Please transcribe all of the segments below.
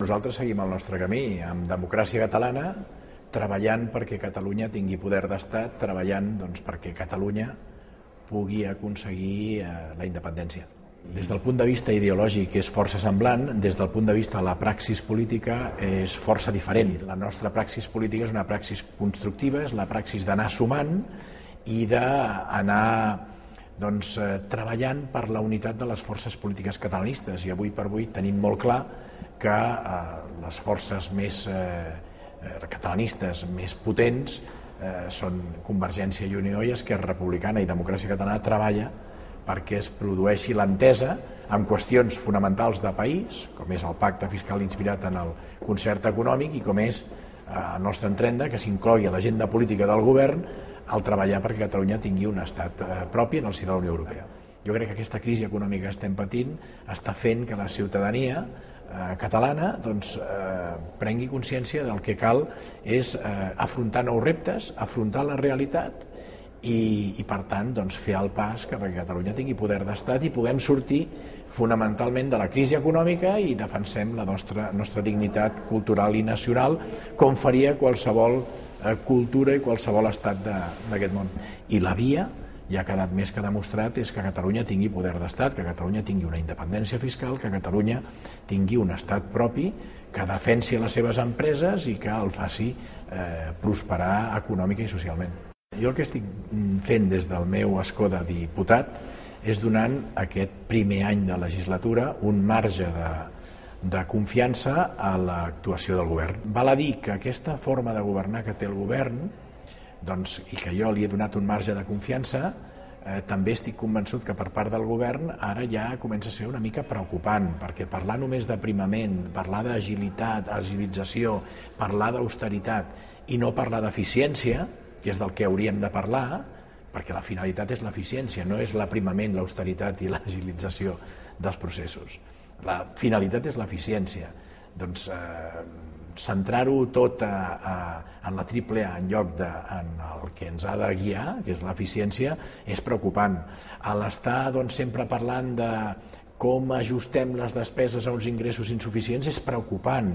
Nosaltres seguim el nostre camí amb democràcia catalana, treballant perquè Catalunya tingui poder d'estat, treballant perquè Catalunya pugui aconseguir la independència. Des del punt de vista ideològic és força semblant, des del punt de vista de la praxis política és força diferent. La nostra praxis política és una praxis constructiva, és la praxis d'anar sumant i d'anar treballant per la unitat de les forces polítiques catalanistes, i avui per avui tenim molt clar que les forces més catalanistes més potents són Convergència i Unió, i Esquerra Republicana i Democràcia Catalana treballa perquè es produeixi l'entesa en qüestions fonamentals de país, com és el pacte fiscal inspirat en el concert econòmic i com és, al nostre entendre, que s'inclogui a l'agenda política del govern el treballar perquè Catalunya tingui un estat propi en el si de la Unió Europea. Jo crec que aquesta crisi econòmica que estem patint està fent que la ciutadania catalana prengui consciència del que cal és afrontar nous reptes, afrontar la realitat i per tant fer el pas perquè Catalunya tingui poder d'estat i puguem sortir fonamentalment de la crisi econòmica i defensem la nostra dignitat cultural i nacional, com faria qualsevol cultura i qualsevol estat d'aquest món. I la via, ja ha quedat més que demostrat, és que Catalunya tingui poder d'estat, que Catalunya tingui una independència fiscal, que Catalunya tingui un estat propi que defensi les seves empreses i que el faci prosperar econòmica i socialment. Jo el que estic fent des del meu escó de diputat és donant aquest primer any de legislatura un marge de confiança a l'actuació del govern. Val a dir que aquesta forma de governar que té el govern, i que jo li he donat un marge de confiança, també estic convençut que per part del govern ara ja comença a ser una mica preocupant, perquè parlar només d'aprimament, parlar d'agilitat, agilització, parlar d'austeritat i no parlar d'eficiència, que és del que hauríem de parlar, perquè la finalitat és l'eficiència, no és l'aprimament, l'austeritat i l'agilització dels processos. La finalitat és l'eficiència. Doncs centrar-ho tot en la triple A en lloc en el que ens ha de guiar, que és l'eficiència, és preocupant. A l'estar sempre parlant de com ajustem les despeses a uns ingressos insuficients és preocupant,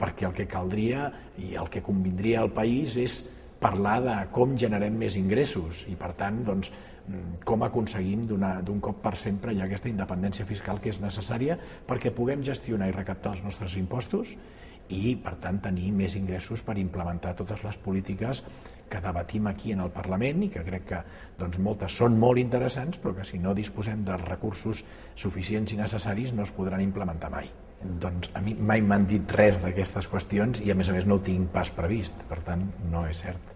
perquè el que caldria i el que convindria al país és parlar de com generem més ingressos i, per tant, com aconseguim d'un cop per sempre ja aquesta independència fiscal que és necessària perquè puguem gestionar i recaptar els nostres impostos i, per tant, tenir més ingressos per implementar totes les polítiques que debatim aquí en el Parlament i que crec que moltes són molt interessants, però que si no disposem dels recursos suficients i necessaris no es podran implementar mai. A mi mai m'han dit res d'aquestes qüestions i a més no ho tinc pas previst, per tant no és cert.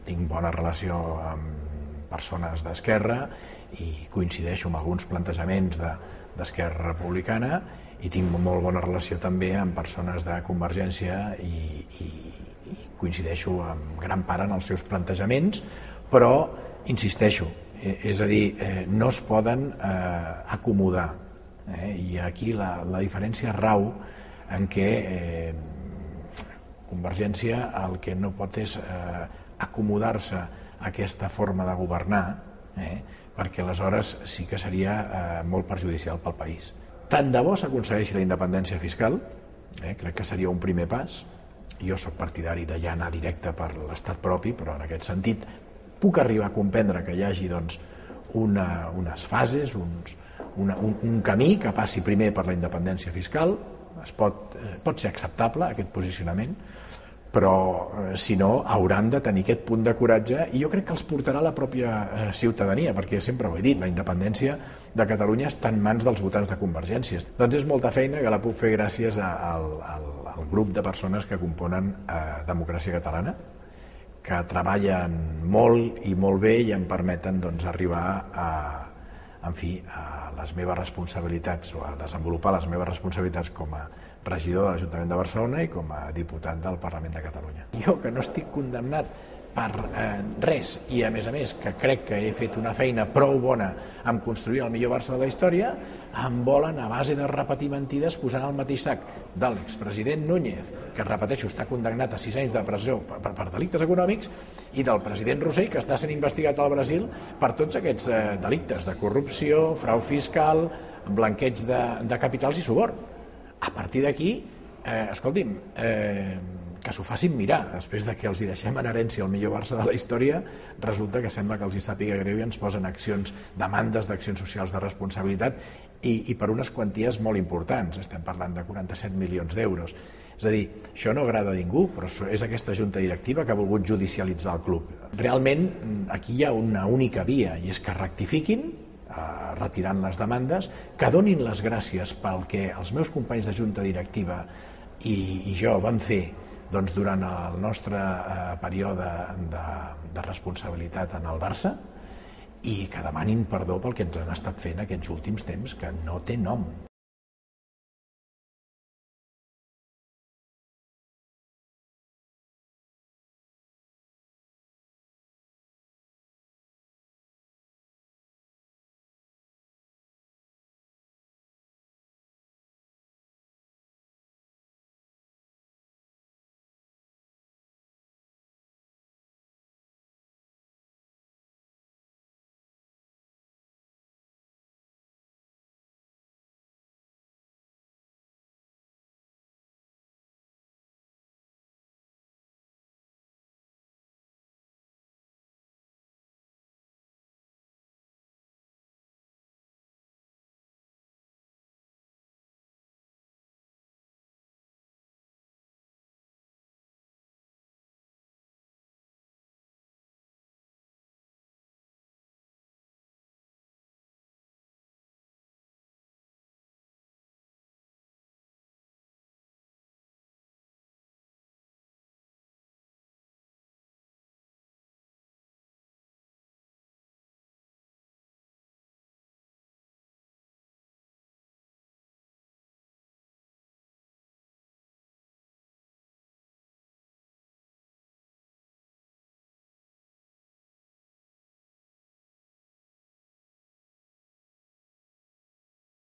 Tinc bona relació amb persones d'Esquerra i coincideixo amb alguns plantejaments d'Esquerra Republicana i tinc molt bona relació també amb persones de Convergència i coincideixo en gran part en els seus plantejaments, però insisteixo, és a dir, no es poden acomodar. I aquí la diferència rau en què Convergència el que no pot és acomodar-se a aquesta forma de governar, perquè aleshores sí que seria molt perjudicial pel país. Tant de bo s'aconsegueixi la independència fiscal, crec que seria un primer pas. Jo soc partidari de ja anar directe per l'estat propi, però en aquest sentit puc arribar a comprendre que hi hagi unes fases, un camí que passi primer per la independència fiscal. Pot ser acceptable aquest posicionament, però si no hauran de tenir aquest punt de coratge i jo crec que els portarà la pròpia ciutadania, perquè sempre ho he dit, la independència de Catalunya està en mans dels votants de Convergència. Doncs és molta feina que la puc fer gràcies al grup de persones que componen Democràcia Catalana, que treballen molt i molt bé i em permeten arribar a les meves responsabilitats o a desenvolupar les meves responsabilitats com a regidor de l'Ajuntament de Barcelona i com a diputat del Parlament de Catalunya. Jo, que no estic condemnat per res i, a més, que crec que he fet una feina prou bona en construir el millor Barça de la història, em volen, a base de repetir mentides, posar al mateix sac de l'expresident Núñez, que, repeteixo, està condemnat a 6 anys de presó per delictes econòmics, i del president Rosell, que està sent investigat al Brasil per tots aquests delictes de corrupció, frau fiscal, blanqueig de capitals i suborn. A partir d'aquí, escolti'm, que s'ho facin mirar. Després de que els hi deixem en herència el millor Barça de la història, resulta que sembla que els hi sàpiga greu i ens posen demandes d'accions socials de responsabilitat i per unes quanties molt importants. Estem parlant de 47 milions d'euros. És a dir, això no agrada a ningú, però és aquesta junta directiva que ha volgut judicialitzar el club. Realment, aquí hi ha una única via, i és que rectifiquin, retirant les demandes, que donin les gràcies pel que els meus companys de junta directiva i jo vam fer durant el nostre període de responsabilitat en el Barça i que demanin perdó pel que ens han estat fent aquests últims temps, que no té nom.